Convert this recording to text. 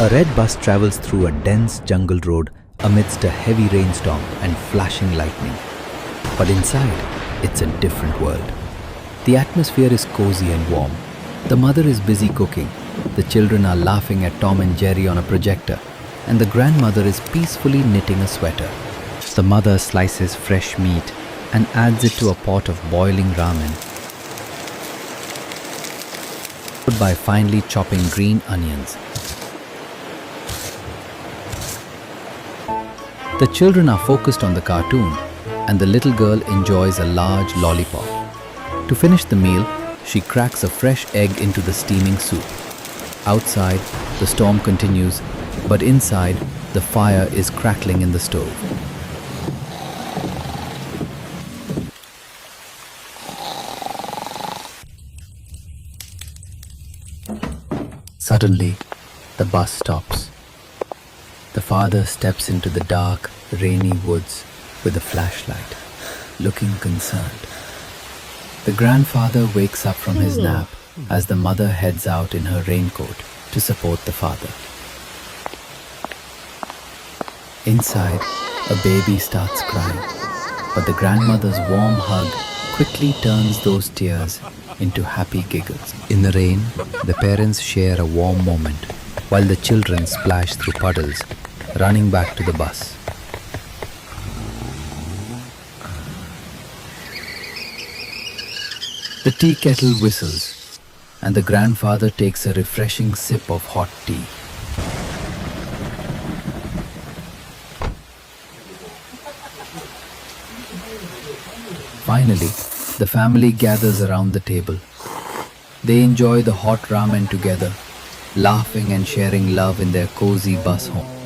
A red bus travels through a dense jungle road amidst a heavy rainstorm and flashing lightning. But inside, it's a different world. The atmosphere is cozy and warm. The mother is busy cooking. The children are laughing at Tom and Jerry on a projector, and the grandmother is peacefully knitting a sweater. The mother slices fresh meat and adds it to a pot of boiling ramen, followed by finely chopping green onions. The children are focused on the cartoon, and the little girl enjoys a large lollipop. To finish the meal, she cracks a fresh egg into the steaming soup. Outside, the storm continues, but inside, the fire is crackling in the stove. Suddenly, the bus stops. The father steps into the dark, rainy woods with a flashlight, looking concerned. The grandfather wakes up from his nap as the mother heads out in her raincoat to support the father. Inside, a baby starts crying, but the grandmother's warm hug quickly turns those tears into happy giggles. In the rain, the parents share a warm moment while the children splash through puddles, running back to the bus. The tea kettle whistles, and the grandfather takes a refreshing sip of hot tea. Finally, the family gathers around the table. They enjoy the hot ramen together, laughing and sharing love in their cozy bus home.